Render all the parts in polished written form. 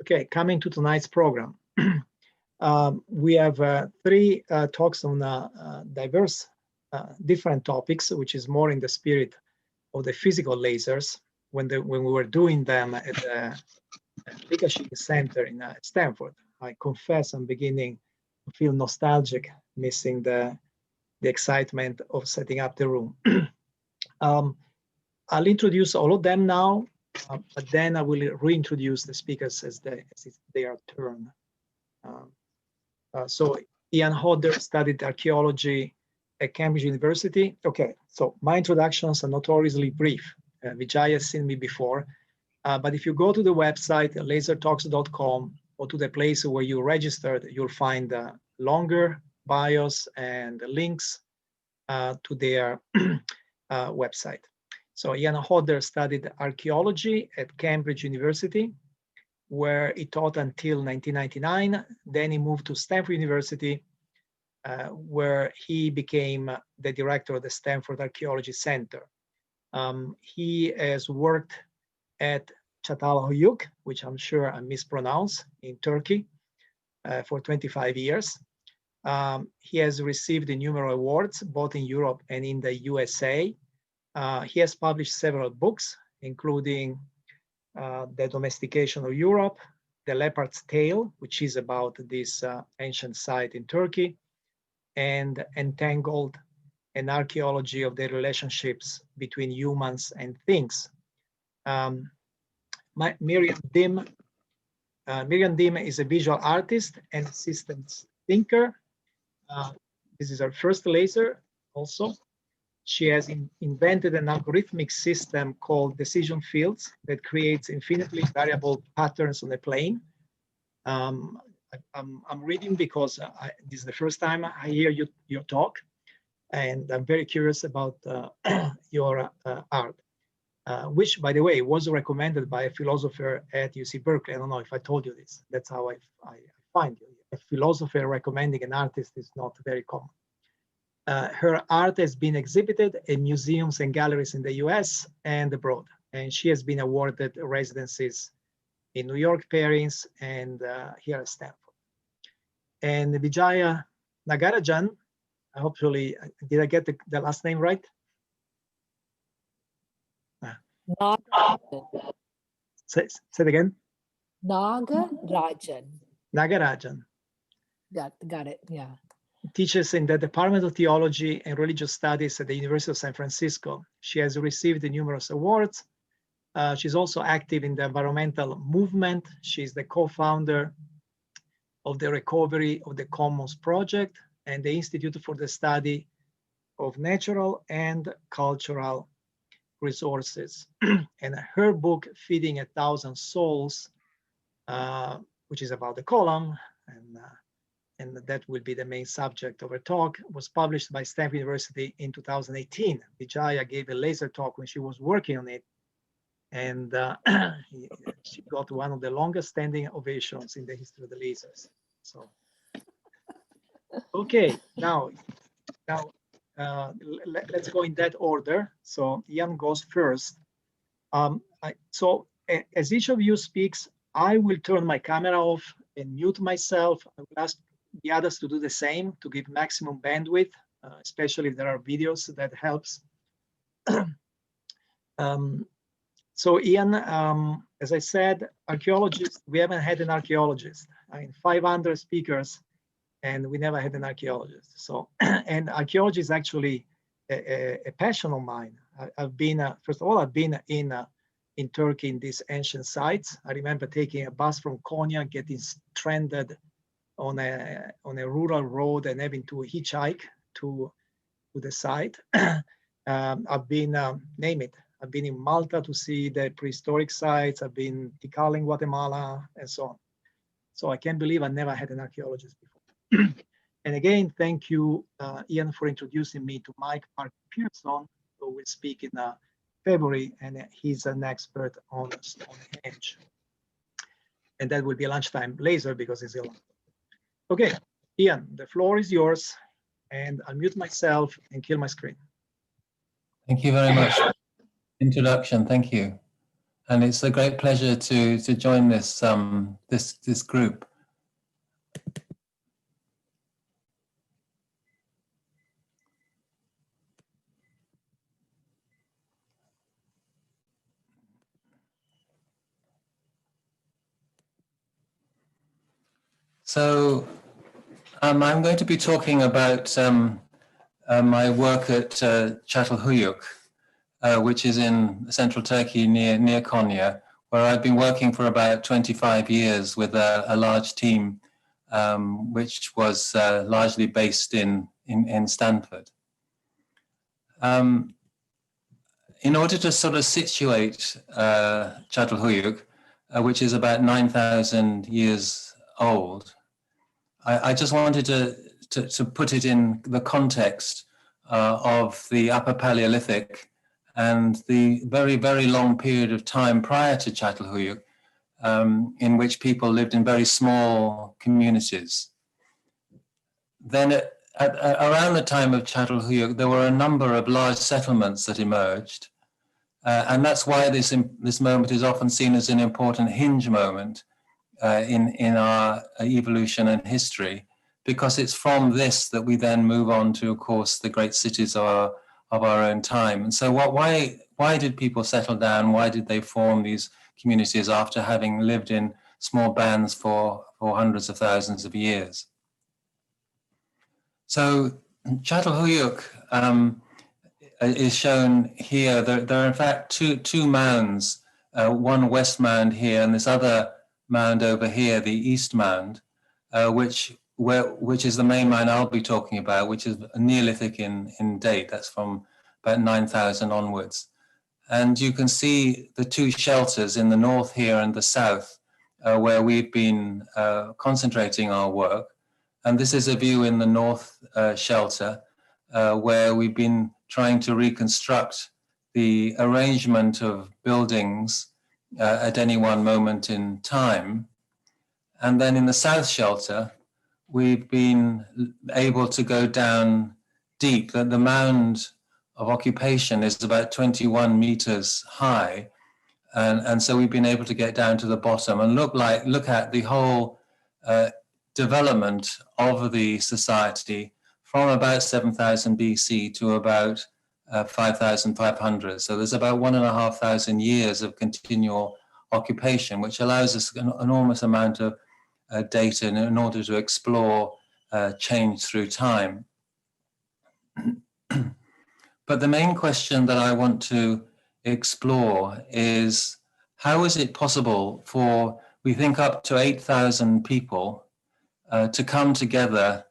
Okay, coming to tonight's program. We have three talks on diverse, different topics, which is more in the spirit of the physical lasers when we were doing them at the Paleolithic Center in Stanford. I confess I'm beginning to feel nostalgic, missing the excitement of setting up the room. I'll introduce all of them now, but then I will reintroduce the speakers as it's their turn. So Ian Hodder studied archaeology at Cambridge University. Okay, so my introductions are notoriously brief. Vijay has seen me before, but if you go to the website lasertalks.com or to the place where you registered, you'll find longer bios and links to their website. So Ian Hodder studied archaeology at Cambridge University, where he taught until 1999. Then he moved to Stanford University, where he became the director of the Stanford Archaeology Center. He has worked at Catalhoyuk, which I'm sure I mispronounced, in Turkey, for 25 years. He has received numerous awards, both in Europe and in the USA. He has published several books, including The Domestication of Europe, The Leopard's Tale, which is about this ancient site in Turkey, and Entangled, an archaeology of the relationships between humans and things. Miriam Dim is a visual artist and systems thinker. This is her first laser also. She has invented an algorithmic system called decision fields that creates infinitely variable patterns on a plane. I'm reading because this is the first time I hear your talk, and I'm very curious about your art, which, by the way, was recommended by a philosopher at UC Berkeley. I don't know if I told you this. That's how I find you. A philosopher recommending an artist is not very common. Her art has been exhibited in museums and galleries in the US and abroad, and she has been awarded residencies in New York, Paris, and here at Stanford. And Vijaya Nagarajan, hopefully, did I get the last name right? Nagarajan. Say it again. Nagarajan. Nagarajan. Got it, yeah. Teaches in the Department of Theology and Religious Studies at the University of San Francisco. She has received numerous awards. She's also active in the environmental movement. She's the co-founder of the Recovery of the Commons Project and the Institute for the Study of Natural and Cultural Resources. And her book, Feeding 1,000 Souls, which is about the column, and that will be the main subject of her talk, was published by Stanford University in 2018. Vijaya gave a laser talk when she was working on it, and she got one of the longest standing ovations in the history of the lasers. So, okay, now let's go in that order. So Ian goes first. So as each of you speaks, I will turn my camera off and mute myself. I will ask the others to do the same to give maximum bandwidth, especially if there are videos, that helps. So Ian, as I said, archaeologists, we haven't had an archaeologist. I mean, 500 speakers, and we never had an archaeologist. So, and archaeology is actually a passion of mine. I've been, first of all, I've been in Turkey in these ancient sites. I remember taking a bus from Konya, getting stranded on a rural road and having to hitchhike to the site. I've been, name it, I've been in Malta to see the prehistoric sites. I've been Tikal in Guatemala and so on. So I can't believe I never had an archaeologist before. And again, thank you, Ian, for introducing me to Mike Parker Pearson, who will speak in February, and he's an expert on Stonehenge. And that will be a lunchtime laser because it's ill. Okay, Ian, the floor is yours, and I'll mute myself and kill my screen. Thank you very much. Introduction, thank you. and it's a great pleasure to join this this group. So I'm going to be talking about my work at Catalhoyuk, which is in central Turkey near Konya, where I've been working for about 25 years with a large team, which was largely based in Stanford. In order to sort of situate Catalhoyuk, which is about 9,000 years old, I just wanted to put it in the context of the Upper Paleolithic and the very, very long period of time prior to Catalhoyuk, in which people lived in very small communities. Then around the time of Catalhoyuk, there were a number of large settlements that emerged. And that's why this moment is often seen as an important hinge moment in our evolution and history, because it's from this that we then move on to, of course, the great cities of our own time. And so why did people settle down? Why did they form these communities after having lived in small bands for hundreds of thousands of years? So Catalhoyuk is shown here. There are in fact two mounds, one west mound here and this other mound over here, the east mound, which is the main mound I'll be talking about, which is Neolithic in date. That's from about 9,000 onwards. And you can see the two shelters in the north here and the south, where we've been concentrating our work. And this is a view in the north shelter, where we've been trying to reconstruct the arrangement of buildings at any one moment in time. And then in the south shelter, we've been able to go down deep. The mound of occupation is about 21 meters high. And so we've been able to get down to the bottom and look at the whole development of the society from about 7,000 BC to about 5,500. So there's about 1,500 years of continual occupation, which allows us an enormous amount of data in order to explore change through time. But the main question that I want to explore is, how is it possible for, we think, up to 8,000 people to come together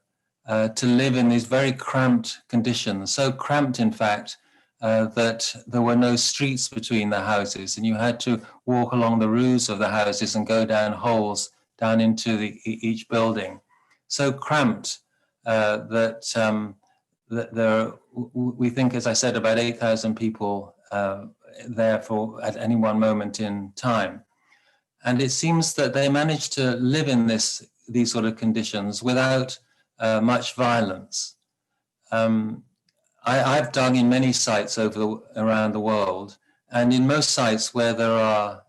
to live in these very cramped conditions, so cramped, in fact, that there were no streets between the houses, and you had to walk along the roofs of the houses and go down holes down into each building. So cramped that we think, as I said, about 8,000 people there at any one moment in time. And it seems that they managed to live in these sort of conditions without much violence. I've dug in many sites around the world, and in most sites where there are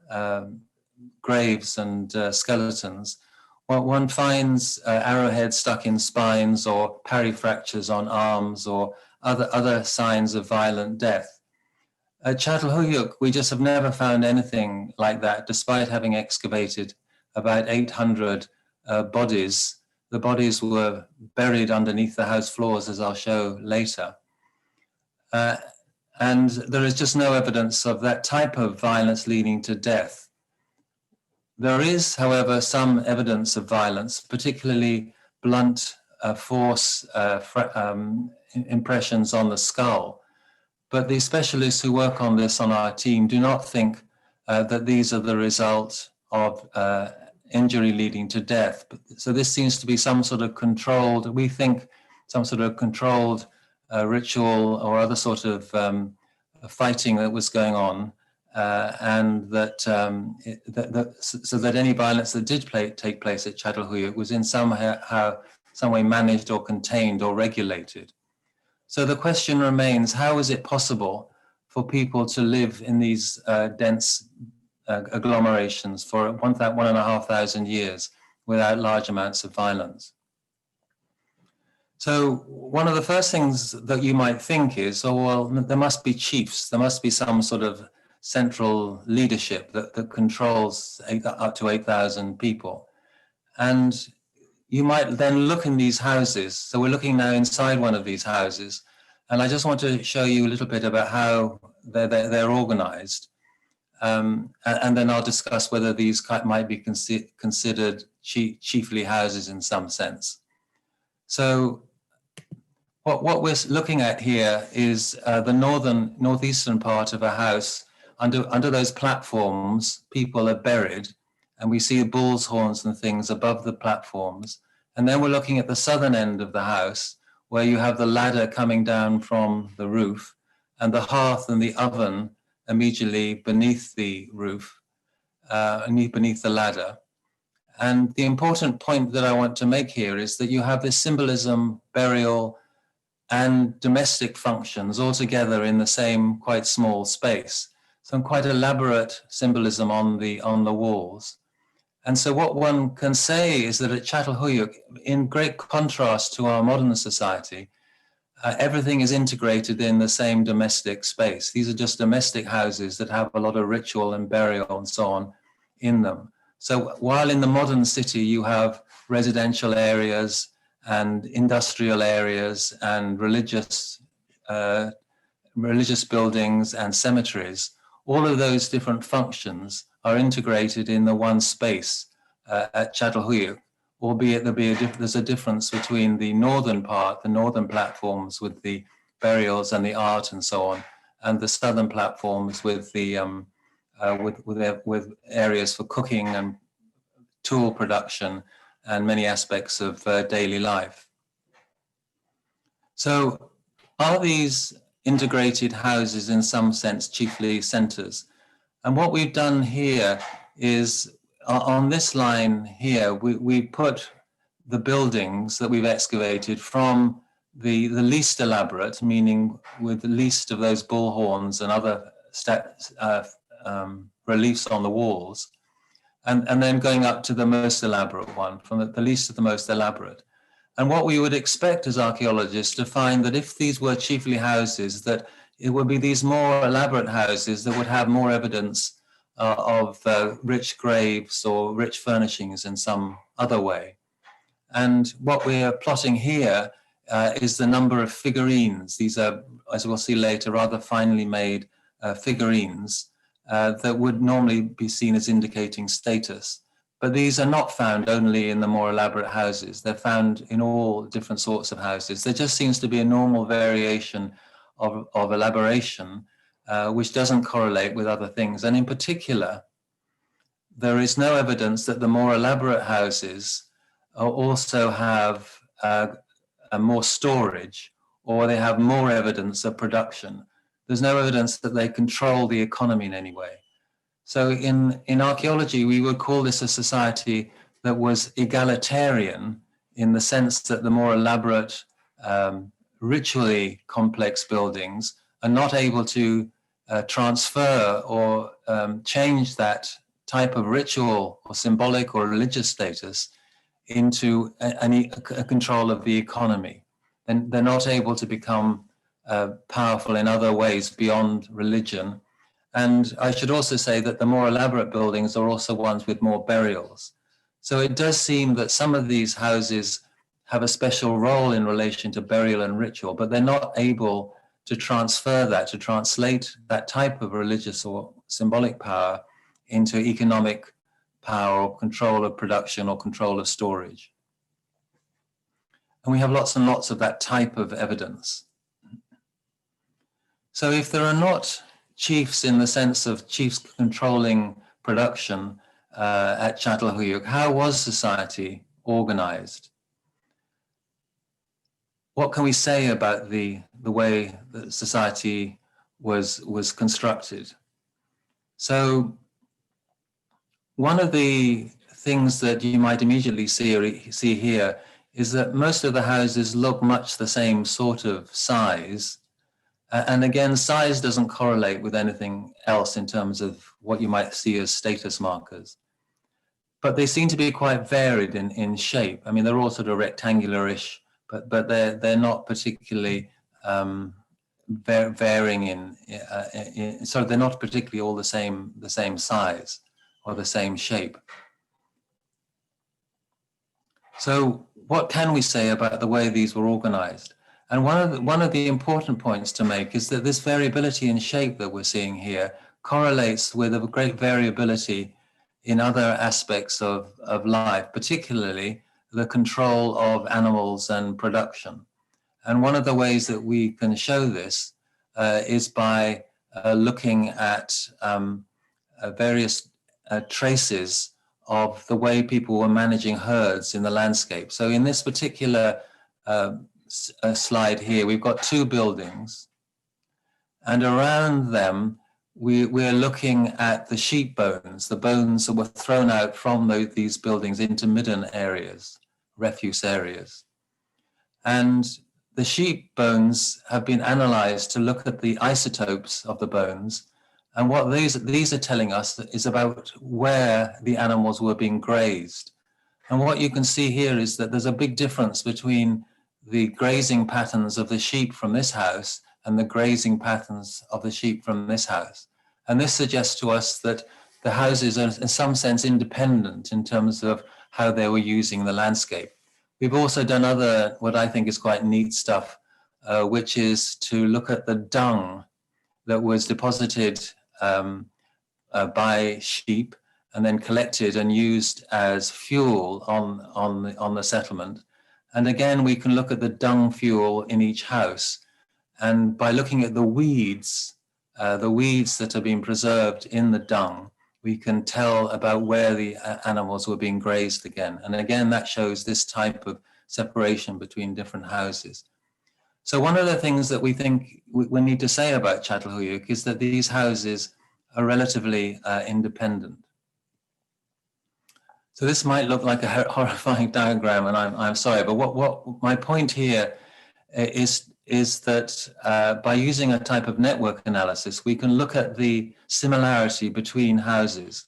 graves and skeletons, one finds arrowheads stuck in spines or parry fractures on arms or other signs of violent death. At Catalhoyuk, we just have never found anything like that, despite having excavated about 800 bodies. The bodies were buried underneath the house floors, as I'll show later. And there is just no evidence of that type of violence leading to death. There is, however, some evidence of violence, particularly blunt force impressions on the skull. But the specialists who work on this on our team do not think that these are the result of injury leading to death. So this seems to be some sort of controlled, we think, some sort of controlled ritual or other sort of fighting that was going on, and that, so that any violence that did take place at Catalhoyuk was in some way managed or contained or regulated. So the question remains, how is it possible for people to live in these dense agglomerations for 1,500 years without large amounts of violence. So one of the first things that you might think is, oh, well, there must be chiefs. There must be some sort of central leadership that controls up to 8,000 people. And you might then look in these houses. So we're looking now inside one of these houses. And I just want to show you a little bit about how they're organized. And then I'll discuss whether these might be considered chiefly houses in some sense. So what we're looking at here is the northeastern part of a house. Under those platforms, people are buried, and we see bull's horns and things above the platforms. And then we're looking at the southern end of the house, where you have the ladder coming down from the roof, and the hearth and the oven immediately beneath the roof, beneath the ladder. And the important point that I want to make here is that you have this symbolism, burial, and domestic functions all together in the same quite small space. Some quite elaborate symbolism on the walls. And so what one can say is that at Catalhoyuk, in great contrast to our modern society, everything is integrated in the same domestic space. These are just domestic houses that have a lot of ritual and burial and so on in them. So while in the modern city you have residential areas and industrial areas and religious buildings and cemeteries, all of those different functions are integrated in the one space at Catalhoyuk, albeit there's a difference between the northern part, the northern platforms with the burials and the art and so on, and the southern platforms with the with areas for cooking and tool production and many aspects of daily life. So are these integrated houses in some sense chiefly centers? And what we've done here is on this line here, we put the buildings that we've excavated from the least elaborate, meaning with the least of those bull horns and other reliefs on the walls, and then going up to the most elaborate one, from the least to the most elaborate. And what we would expect as archaeologists to find that if these were chiefly houses, that it would be these more elaborate houses that would have more evidence of rich graves or rich furnishings in some other way. And what we're plotting here is the number of figurines. These are, as we'll see later, rather finely made figurines that would normally be seen as indicating status. But these are not found only in the more elaborate houses. They're found in all different sorts of houses. There just seems to be a normal variation of elaboration, which doesn't correlate with other things. And in particular, there is no evidence that the more elaborate houses also have more storage, or they have more evidence of production. There's no evidence that they control the economy in any way. So in archaeology, we would call this a society that was egalitarian, in the sense that the more elaborate, ritually complex buildings are not able to transfer or change that type of ritual or symbolic or religious status into a control of the economy. And they're not able to become powerful in other ways beyond religion. And I should also say that the more elaborate buildings are also ones with more burials. So it does seem that some of these houses have a special role in relation to burial and ritual, but they're not able to transfer that, to translate that type of religious or symbolic power into economic power or control of production or control of storage. And we have lots and lots of that type of evidence. So if there are not chiefs in the sense of chiefs controlling production at Catalhoyuk, how was society organized? What can we say about the way that society was constructed? So one of the things that you might immediately see here is that most of the houses look much the same sort of size, And again, size doesn't correlate with anything else in terms of what you might see as status markers. But they seem to be quite varied in shape. I mean, they're all sort of rectangular-ish, but they're not particularly varying so they're not particularly all the same size or the same shape. So what can we say about the way these were organized? And one of the important points to make is that this variability in shape that we're seeing here correlates with a great variability in other aspects of life, particularly the control of animals and production. And one of the ways that we can show this is by looking at various traces of the way people were managing herds in the landscape. So in this particular slide here, we've got two buildings, and around them we're looking at the sheep bones, the bones that were thrown out from these buildings into midden areas, refuse areas. And the sheep bones have been analyzed to look at the isotopes of the bones. And what these are telling us is about where the animals were being grazed. And what you can see here is that there's a big difference between the grazing patterns of the sheep from this house and the grazing patterns of the sheep from this house. And this suggests to us that the houses are in some sense independent in terms of how they were using the landscape. We've also done other, what I think is quite neat stuff, which is to look at the dung that was deposited by sheep and then collected and used as fuel on the settlement. And again, we can look at the dung fuel in each house. And by looking at the weeds that are being preserved in the dung, we can tell about where the animals were being grazed again. And again, that shows this type of separation between different houses. So one of the things that we think we need to say about Catalhoyuk is that these houses are relatively independent. So this might look like a horrifying diagram, and I'm sorry, but what my point here is that by using a type of network analysis, we can look at the similarity between houses.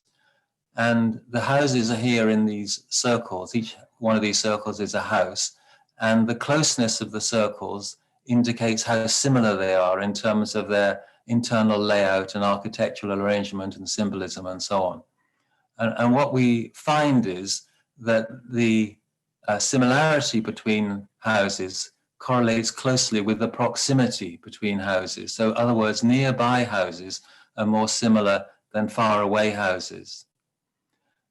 And the houses are here in these circles. Each one of these circles is a house. And the closeness of the circles indicates how similar they are in terms of their internal layout and architectural arrangement and symbolism and so on. And what we find is that the similarity between houses correlates closely with the proximity between houses. So in other words, nearby houses are more similar than far away houses.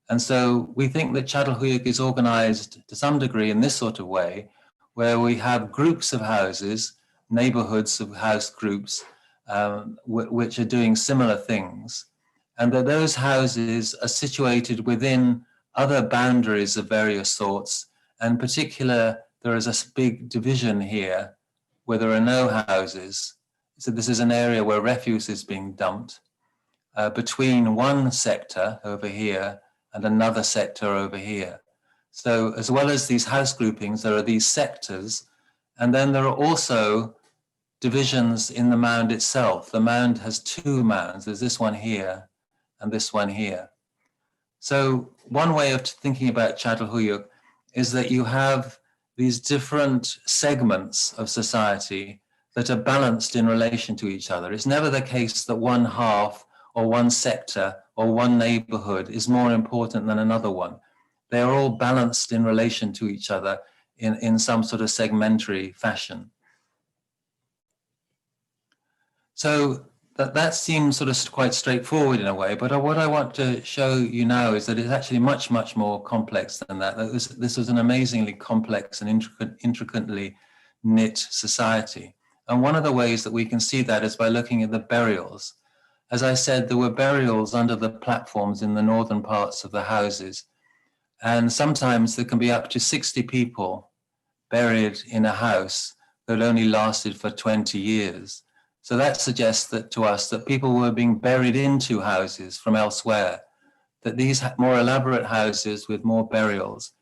And so we think that Catalhoyuk is organized to some degree in this sort of way, where we have groups of houses, neighborhoods of house groups, which are doing similar things, and that those houses are situated within other boundaries of various sorts. And in particular, there is a big division here where there are no houses. So this is an area where refuse is being dumped between one sector over here and another sector over here. So as well as these house groupings, there are these sectors, and then there are also divisions in the mound itself. The mound has two mounds. There's this one here and this one here. So one way of thinking about Catalhoyuk is that you have these different segments of society that are balanced in relation to each other. It's never the case that one half or one sector or one neighborhood is more important than another one. They are all balanced in relation to each other in some sort of segmentary fashion. So that seems sort of quite straightforward in a way, but what I want to show you now is that it's actually much, much more complex than that. This was an amazingly complex and intricately knit society. And one of the ways that we can see that is by looking at the burials. As I said, there were burials under the platforms in the northern parts of the houses. And sometimes there can be up to 60 people buried in a house that only lasted for 20 years. So that suggests that to us that people were being buried into houses from elsewhere, that these more elaborate houses with more burials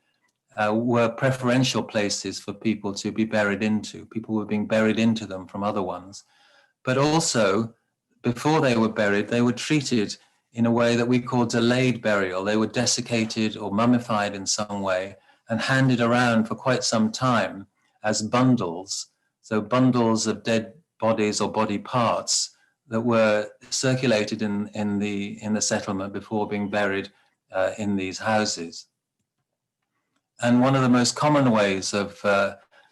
were preferential places for people to be buried into. People were being buried into them from other ones. but also before they were buried, they were treated in a way that we call delayed burial. They were desiccated or mummified in some way and handed around for quite some time as bundles. So bundles of dead bodies or body parts that were circulated in the settlement before being buried in these houses. And one of the most common ways of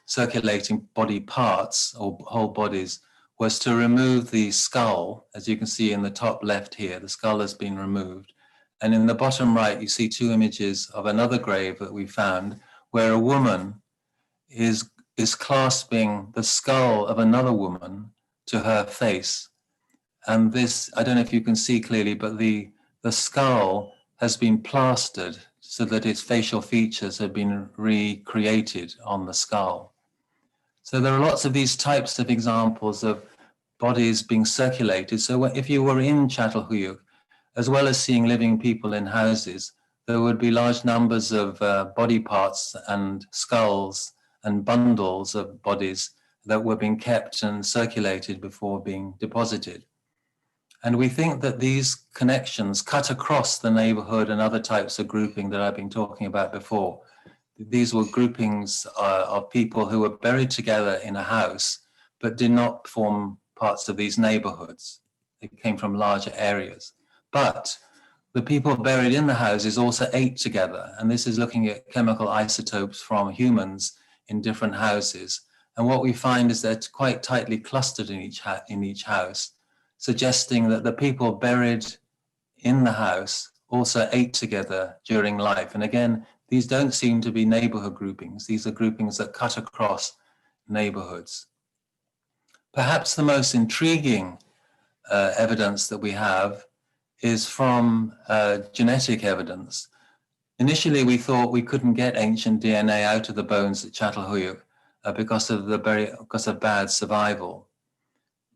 circulating body parts or whole bodies was to remove the skull. As you can see in the top left here, the skull has been removed. And in the bottom right, you see two images of another grave that we found where a woman is clasping the skull of another woman to her face. And this, I don't know if you can see clearly, but the skull has been plastered so that its facial features have been recreated on the skull. So there are lots of these types of examples of bodies being circulated. So if you were in Catalhoyuk, as well as seeing living people in houses, there would be large numbers of body parts and skulls and bundles of bodies that were being kept and circulated before being deposited. And we think that these connections cut across the neighborhood and other types of grouping that I've been talking about before. These were groupings of people who were buried together in a house, but did not form parts of these neighborhoods. They came from larger areas. But the people buried in the houses also ate together. And this is looking at chemical isotopes from humans in different houses. And what we find is they're quite tightly clustered in each house, suggesting that the people buried in the house also ate together during life. And again, these don't seem to be neighborhood groupings. These are groupings that cut across neighborhoods. Perhaps the most intriguing evidence that we have is from genetic evidence. Initially, we thought we couldn't get ancient DNA out of the bones at Catalhoyuk because of bad survival.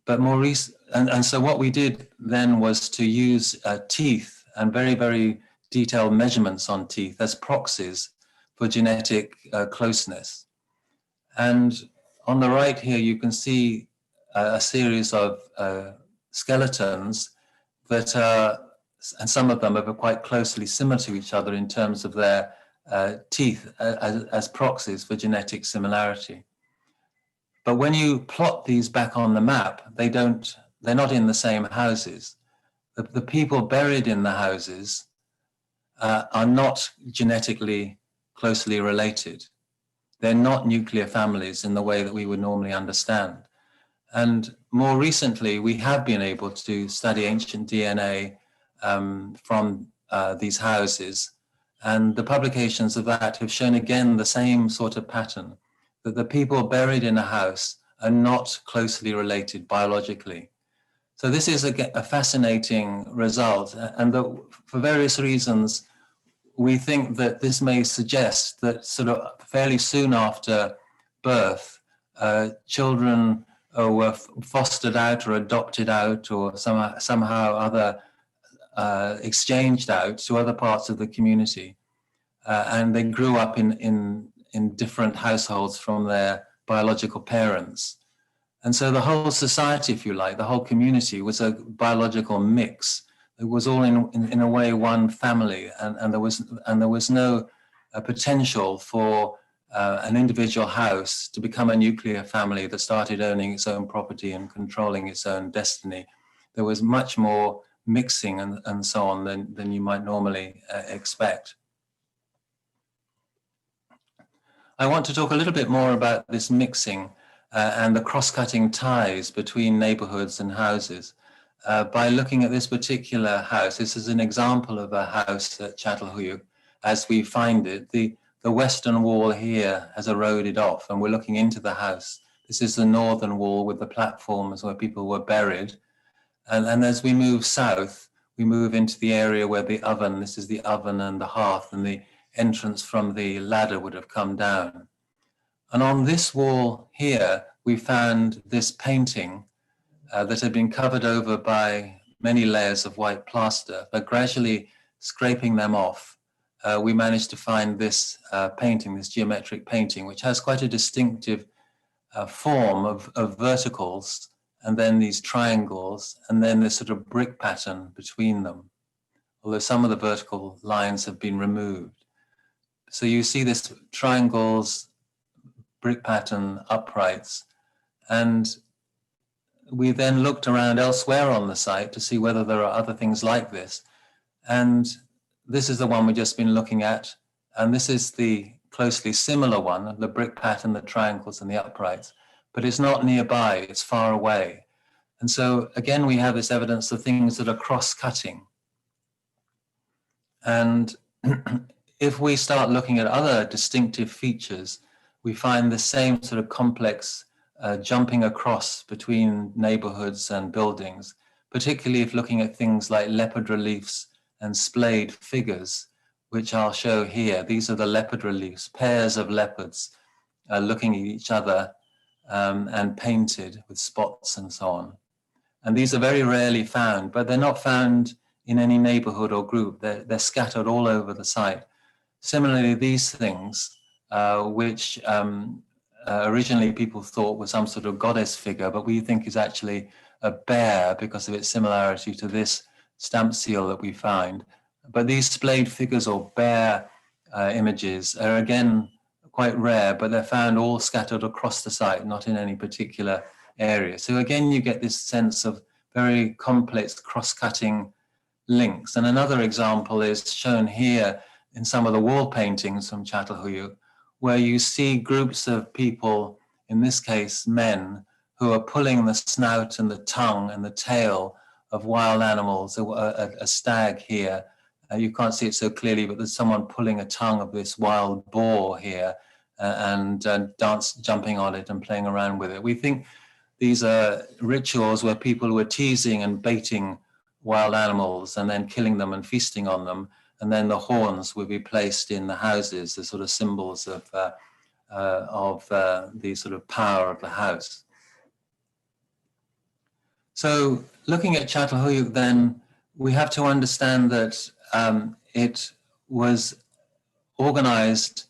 But more recent, and so what we did then was to use teeth and very, very detailed measurements on teeth as proxies for genetic closeness. And on the right here, you can see a series of skeletons that are, and some of them are quite closely similar to each other in terms of their teeth as proxies for genetic similarity. But when you plot these back on the map, they're not in the same houses. The people buried in the houses are not genetically closely related. They're not nuclear families in the way that we would normally understand. And more recently, we have been able to study ancient DNA from these houses. And the publications of that have shown again the same sort of pattern, that the people buried in a house are not closely related biologically. So this is a fascinating result. And for various reasons, we think that this may suggest that sort of fairly soon after birth, children were fostered out or adopted out or somehow other exchanged out to other parts of the community. And they grew up in different households from their biological parents. And so the whole society, if you like, the whole community was a biological mix. It was all in a way one family, and there was no potential for an individual house to become a nuclear family that started owning its own property and controlling its own destiny. There was much more mixing and so on than you might normally expect. I want to talk a little bit more about this mixing and the cross-cutting ties between neighborhoods and houses. By looking at this particular house, this is an example of a house at Catalhoyuk as we find it. The western wall here has eroded off and we're looking into the house. This is the northern wall with the platforms where people were buried. And as we move south, we move into the area where the oven, this is the oven and the hearth, and the entrance from the ladder would have come down. And on this wall here, we found this painting that had been covered over by many layers of white plaster, but gradually scraping them off, we managed to find this painting, this geometric painting, which has quite a distinctive form of verticals and then these triangles, and then this sort of brick pattern between them, although some of the vertical lines have been removed. So you see this triangles, brick pattern, uprights, and we then looked around elsewhere on the site to see whether there are other things like this. And this is the one we've just been looking at, and this is the closely similar one, the brick pattern, the triangles and the uprights, but it's not nearby, it's far away. And so again, we have this evidence of things that are cross-cutting. And if we start looking at other distinctive features, we find the same sort of complex jumping across between neighborhoods and buildings, particularly if looking at things like leopard reliefs and splayed figures, which I'll show here. These are the leopard reliefs, pairs of leopards looking at each other and painted with spots and so on. And these are very rarely found, but they're not found in any neighborhood or group. They're scattered all over the site. Similarly, these things, which originally people thought were some sort of goddess figure, but we think is actually a bear because of its similarity to this stamp seal that we find. But these splayed figures or bear images are again quite rare, but they're found all scattered across the site, not in any particular area. So again, you get this sense of very complex cross-cutting links. And another example is shown here in some of the wall paintings from Catalhoyuk, where you see groups of people, in this case men, who are pulling the snout and the tongue and the tail of wild animals, a stag here. You can't see it so clearly, but there's someone pulling a tongue of this wild boar here and jumping on it and playing around with it. We think these are rituals where people were teasing and baiting wild animals and then killing them and feasting on them. And then the horns would be placed in the houses, the sort of symbols of the sort of power of the house. So looking at Catalhoyuk, then we have to understand that it was organized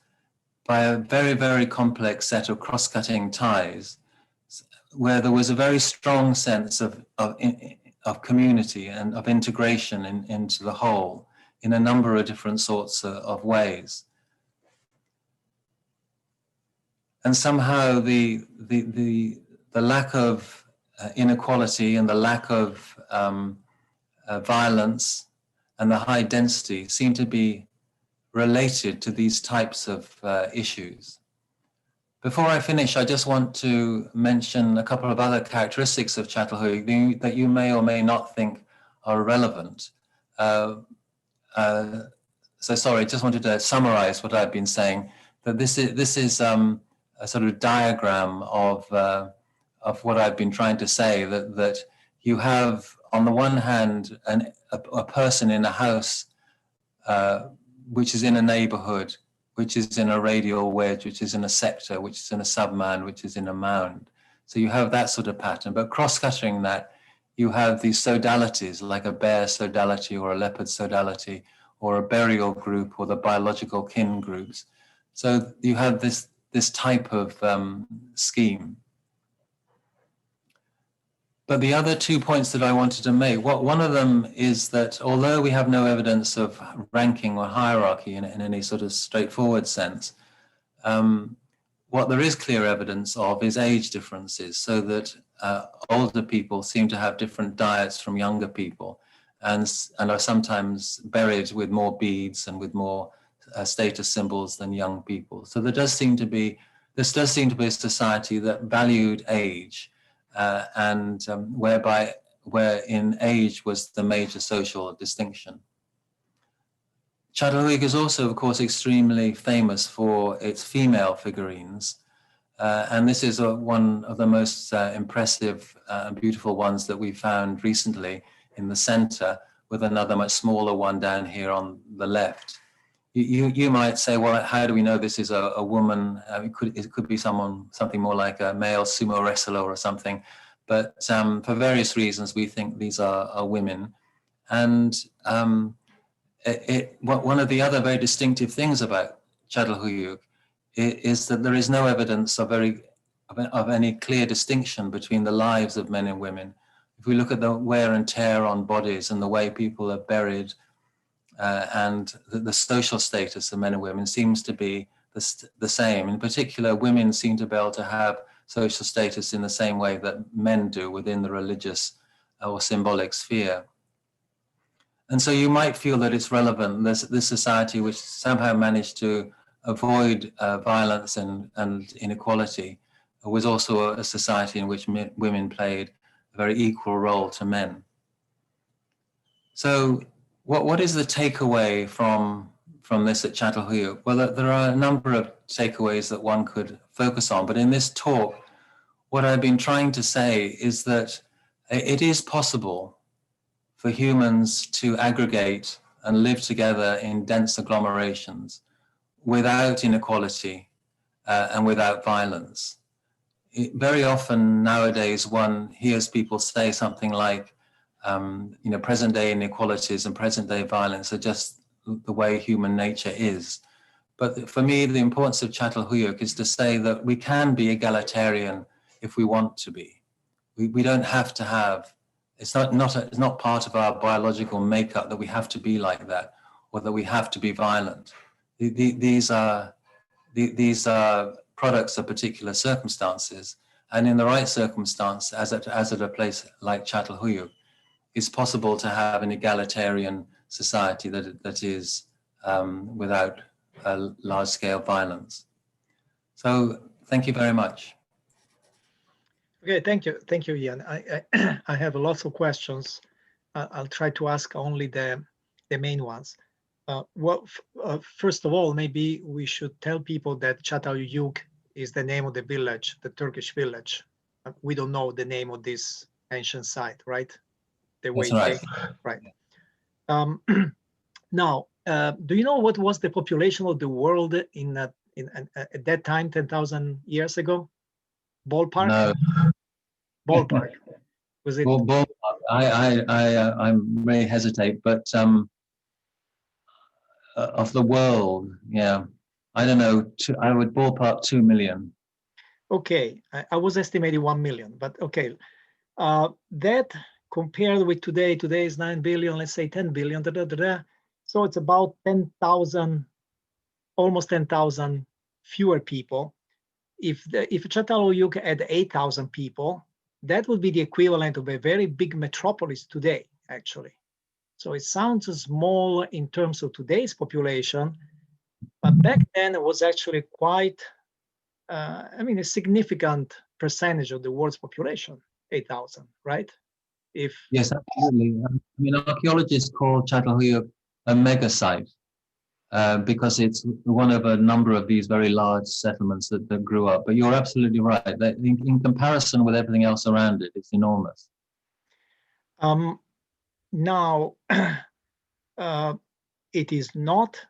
by a very, very complex set of cross-cutting ties, where there was a very strong sense of community and of integration into the whole in a number of different sorts of ways. And somehow the lack of inequality and the lack of violence and the high density seem to be related to these types of issues. Before I finish, I just want to mention a couple of other characteristics of Catalhoyuk that you may or may not think are relevant. So sorry, just wanted to summarize what I've been saying, that this is a sort of diagram of what I've been trying to say, that you have, on the one hand, a person in a house which is in a neighborhood, which is in a radial wedge, which is in a sector, which is in a submound, which is in a mound. So you have that sort of pattern, but cross-cutting that, you have these sodalities, like a bear sodality or a leopard sodality, or a burial group, or the biological kin groups. So you have this type of scheme. But the other 2 points that I wanted to make, one of them is that although we have no evidence of ranking or hierarchy in any sort of straightforward sense, what there is clear evidence of is age differences, so that older people seem to have different diets from younger people and are sometimes buried with more beads and with more status symbols than young people. So this does seem to be a society that valued age, wherein age was the major social distinction. Catalhoyuk is also, of course, extremely famous for its female figurines, and this is one of the most impressive and beautiful ones that we found recently in the center, with another much smaller one down here on the left. You might say, well, how do we know this is a woman? It could be something more like a male sumo wrestler or something. But for various reasons, we think these are women. And one of the other very distinctive things about Catalhoyuk is that there is no evidence of very of any clear distinction between the lives of men and women. If we look at the wear and tear on bodies and the way people are buried, and the social status of men and women seems to be the same. In particular, women seem to be able to have social status in the same way that men do within the religious or symbolic sphere. And so you might feel that it's relevant, this society which somehow managed to avoid violence and inequality was also a society in which women played a very equal role to men. So what is the takeaway from this at Catalhoyuk? Well, there are a number of takeaways that one could focus on, but in this talk, what I've been trying to say is that it is possible for humans to aggregate and live together in dense agglomerations without inequality and without violence. Very often nowadays one hears people say something like, present day inequalities and present day violence are just the way human nature is. But for me, the importance of Catalhoyuk is to say that we can be egalitarian if we want to be. We don't have to have, it's not part of our biological makeup that we have to be like that or that we have to be violent. These are products of particular circumstances, and in the right circumstance, as at a place like Catalhoyuk, it's possible to have an egalitarian society that is without large-scale violence. So thank you very much. Okay, thank you, Ian. I have lots of questions. I'll try to ask only the main ones. First of all, maybe we should tell people that Catalhoyuk is the name of the village, the Turkish village. We don't know the name of this ancient site, right? That's right. Right. Now, do you know what was the population of the world at that time, 10,000 years ago? Ballpark? No. Ballpark. Was it? Well, ballpark. I may hesitate, but of the world, yeah, I don't know. I would ballpark 2 million. Okay, I was estimating 1 million, but okay. That compared with today is 9 billion, let's say 10 billion, so it's about 10,000, almost 10,000 fewer people. If Catalhoyuk had 8,000 people, that would be the equivalent of a very big metropolis today, actually. So it sounds small in terms of today's population, but back then it was actually quite, a significant percentage of the world's population, 8,000, right? Yes, absolutely. Archaeologists call Catalhoyuk a mega site because it's one of a number of these very large settlements that grew up. But you're absolutely right. That in comparison with everything else around it, it's enormous. Now, it is not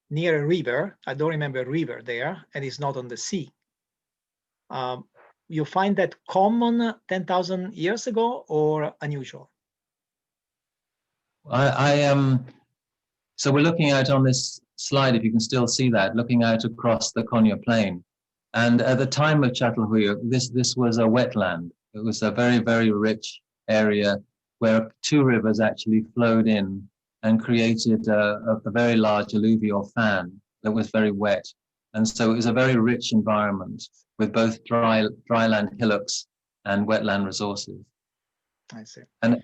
near a river. I don't remember a river there, and it's not on the sea. You find that common 10,000 years ago or unusual? So we're looking out on this slide, if you can still see that, looking out across the Konya Plain. And at the time of Catalhoyuk, this was a wetland. It was a very, very rich area where two rivers actually flowed in and created a very large alluvial fan that was very wet. And so it was a very rich environment with both dryland hillocks and wetland resources. I see. And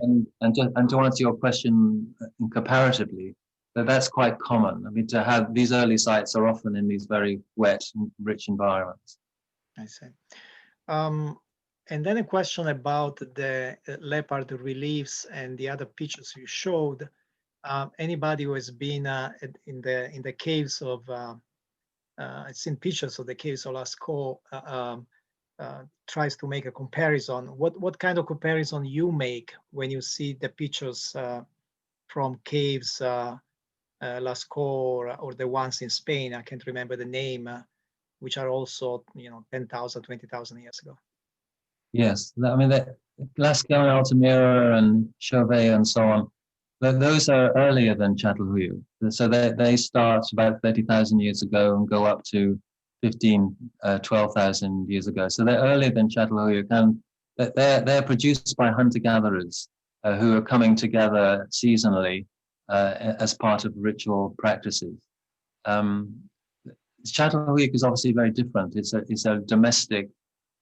to answer your question comparatively, that's quite common. To have these early sites are often in these very wet and rich environments. I see. And then a question about the leopard reliefs and the other pictures you showed. Anybody who has been in the caves of, I've seen pictures of the caves of Lascaux, tries to make a comparison. What kind of comparison you make when you see the pictures from caves Lascaux or the ones in Spain? I can't remember the name, which are also 10,000, 20,000 years ago. Yes, Lascaux, Altamira, and Chauvet, and so on. Those are earlier than Catalhoyuk. So they start about 30,000 years ago and go up to 12,000 years ago. So they're earlier than Catalhoyuk, and they're produced by hunter-gatherers who are coming together seasonally as part of ritual practices. Catalhoyuk is obviously very different. It's a domestic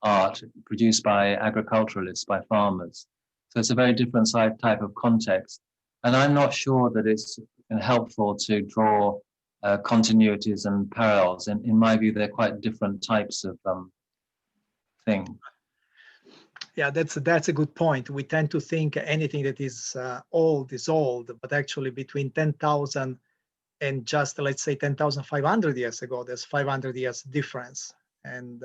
art produced by agriculturalists, by farmers. So it's a very different type of context. And I'm not sure that it's helpful to draw continuities and parallels. In my view, they're quite different types of thing. Yeah, that's a good point. We tend to think anything that is old, but actually between 10,000 and just, let's say, 10,500 years ago, there's 500 years difference. And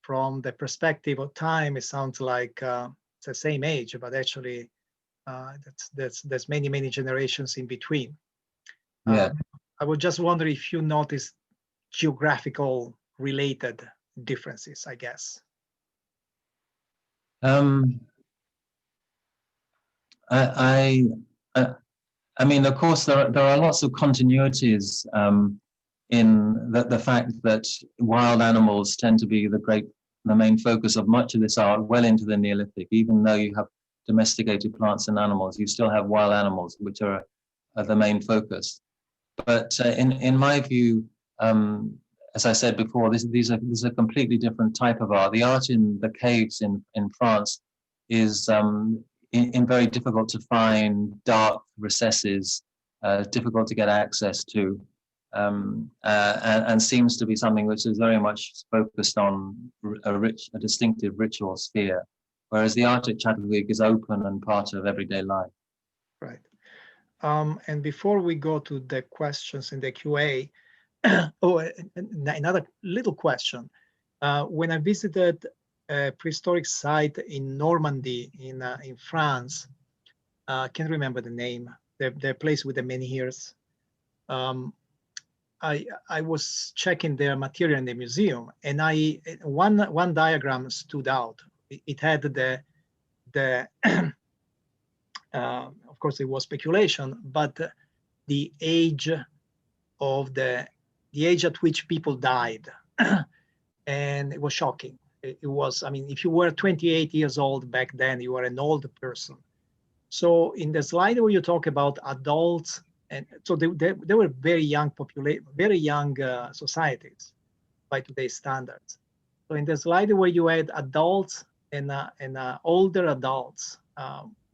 from the perspective of time, it sounds like it's the same age, but actually there's many generations in between. Yeah. I would just wonder if you notice geographical related differences, I guess. I mean, of course, there are lots of continuities in the fact that wild animals tend to be the main focus of much of this art well into the Neolithic. Even though you have domesticated plants and animals, you still have wild animals, which are the main focus. But in my view, as I said before, this is a completely different type of art. The art in the caves in France is in very difficult to find, dark recesses, difficult to get access to, and seems to be something which is very much focused on a distinctive ritual sphere, whereas the art at Catalhoyuk is open and part of everyday life. Right. And before we go to the questions in the QA, another little question. When I visited a prehistoric site in Normandy, in France, I can't remember the name, the place with the menhirs. I was checking their material in the museum, and one diagram stood out. It had the of course it was speculation, but the age at which people died, and it was shocking. It was, I mean, if you were 28 years old back then, you were an old person. So in the slide where you talk about adults, and so they were very young societies by today's standards. So in the slide where you had adults and older adults,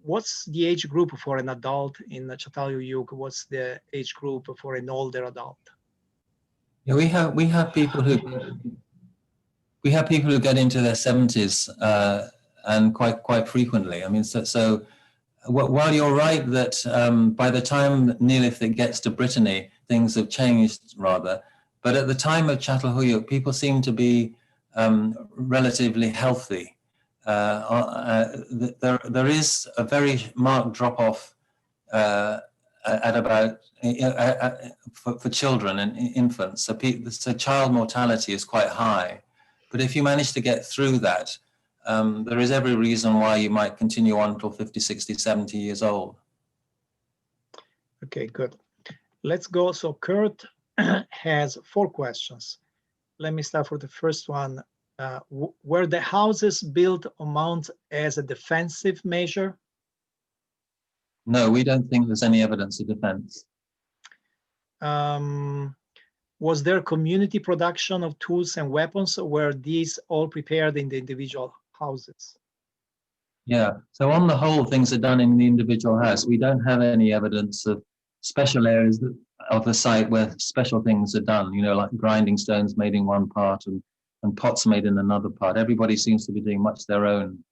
what's the age group for an adult in Catalhoyuk? What's the age group for an older adult? Yeah, we have people who get into their 70s and quite frequently. I mean, so while you're right that by the time Neolithic gets to Brittany, things have changed rather, but at the time of Catalhoyuk, people seem to be relatively healthy. There is a very marked drop-off at about for children and infants. So child mortality is quite high, but if you manage to get through that, there is every reason why you might continue on until 50, 60, 70 years old. Okay, good. Let's go. So Kurt has 4 questions. Let me start with the first one. Were the houses built on mounds as a defensive measure? No, we don't think there's any evidence of defense. Was there community production of tools and weapons, or were these all prepared in the individual houses? Yeah, so on the whole, things are done in the individual house. We don't have any evidence of special areas of the site where special things are done, you know, like grinding stones made in one part and pots made in another part. Everybody seems to be doing much their own.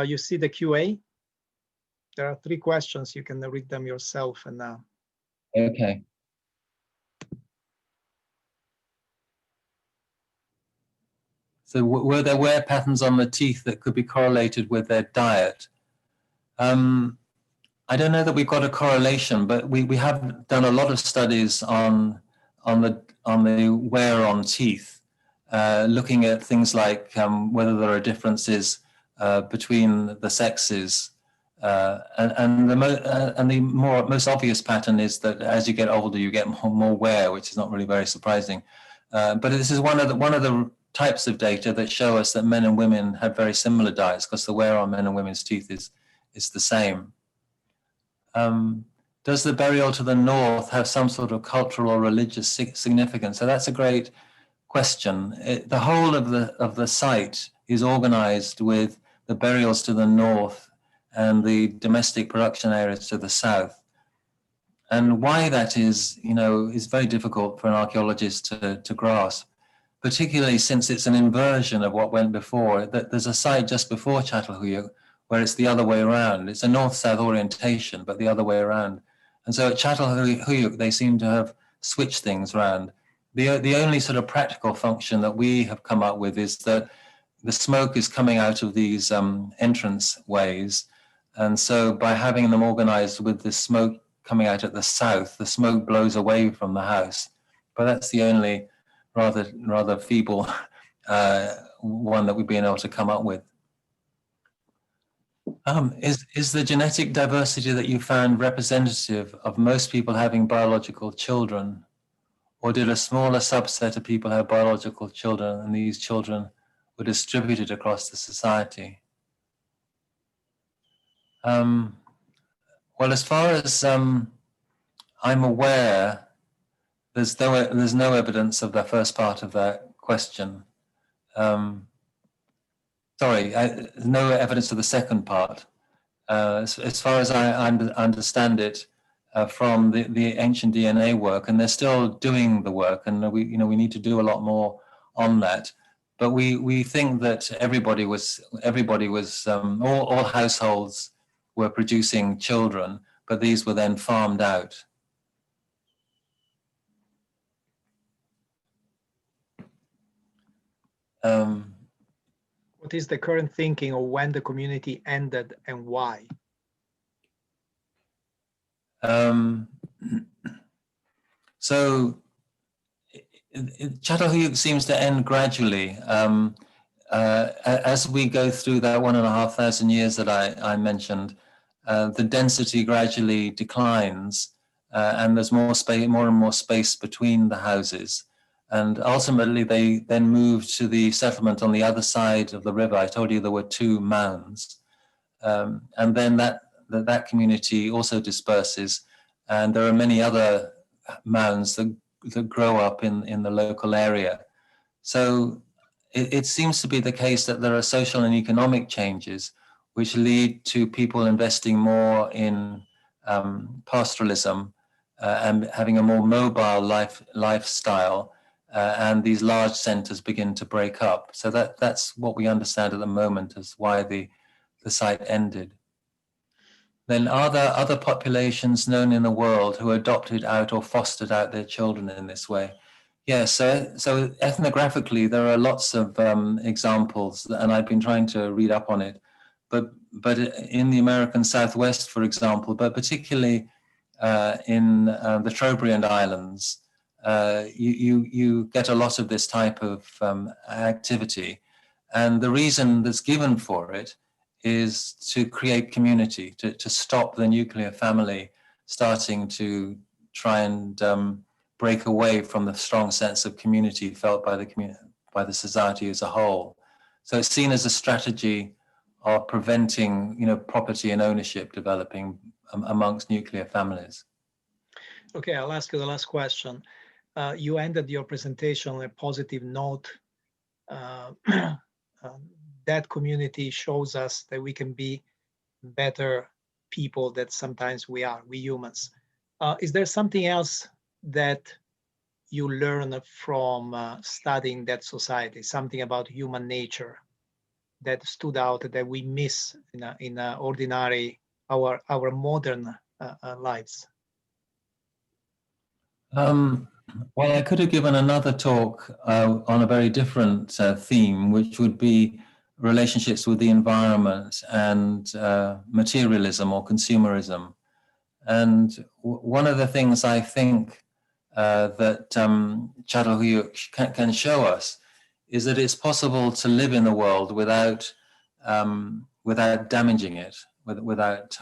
You see the QA? There are 3 questions. You can read them yourself. And Okay. So were there wear patterns on the teeth that could be correlated with their diet? I don't know that we've got a correlation, but we have done a lot of studies on the wear on teeth, looking at things like whether there are differences between the sexes, and the most obvious pattern is that as you get older, you get more wear, which is not really very surprising. But this is one of the types of data that show us that men and women have very similar diets, because the wear on men and women's teeth is the same. Does the burial to the north have some sort of cultural or religious significance? So that's a great question. The whole of the site is organized with the burials to the north and the domestic production areas to the south. And why that is, is very difficult for an archaeologist to grasp, particularly since it's an inversion of what went before. That there's a site just before Catalhoyuk where it's the other way around. It's a north-south orientation, but the other way around. And so at Catalhoyuk, they seem to have switched things around. The only sort of practical function that we have come up with is that the smoke is coming out of these entrance ways. And so by having them organized with the smoke coming out at the south, the smoke blows away from the house. But that's the only rather feeble one that we've been able to come up with. Is the genetic diversity that you found representative of most people having biological children? Or did a smaller subset of people have biological children and these children were distributed across the society? Well, as far as I'm aware, there's no evidence of the first part of that question. No evidence of the second part. As far as I understand it, from the ancient DNA work, and they're still doing the work, and we need to do a lot more on that. But we think that all households were producing children, but these were then farmed out. What is the current thinking of when the community ended and why? So Catalhoyuk seems to end gradually. As we go through that 1,500 years that I mentioned, the density gradually declines, and there's more and more space between the houses. And ultimately, they then moved to the settlement on the other side of the river. I told you there were 2 mounds. And then that community also disperses. And there are many other mounds that grow up in the local area. So it seems to be the case that there are social and economic changes which lead to people investing more in pastoralism and having a more mobile lifestyle. And these large centers begin to break up. So that's what we understand at the moment as why the site ended. Then are there other populations known in the world who adopted out or fostered out their children in this way? Yes, so ethnographically, there are lots of examples, and I've been trying to read up on it. But in the American Southwest, for example, but particularly in the Trobriand Islands, you get a lot of this type of activity. And the reason that's given for it is to create community, to stop the nuclear family starting to try and break away from the strong sense of community felt by the society as a whole. So it's seen as a strategy of preventing, property and ownership developing amongst nuclear families. Okay, I'll ask you the last question. You ended your presentation on a positive note. That community shows us that we can be better people that sometimes we humans. Is there something else that you learn from studying that society, something about human nature that stood out that we miss in ordinary, our modern lives? Well, I could have given another talk on a very different theme, which would be relationships with the environment and materialism or consumerism. And one of the things I think that Catalhoyuk can show us is that it's possible to live in the world without damaging it, without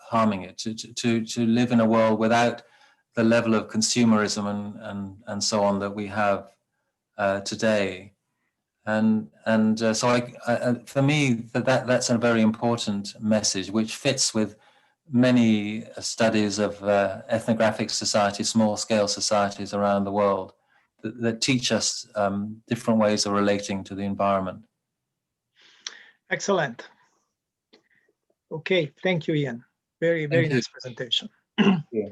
harming it, to live in a world without the level of consumerism and so on that we have today. So for me, that's a very important message, which fits with many studies of ethnographic societies, small-scale societies around the world that teach us different ways of relating to the environment. Excellent. Okay, thank you, Ian. Very, very nice presentation. Yeah.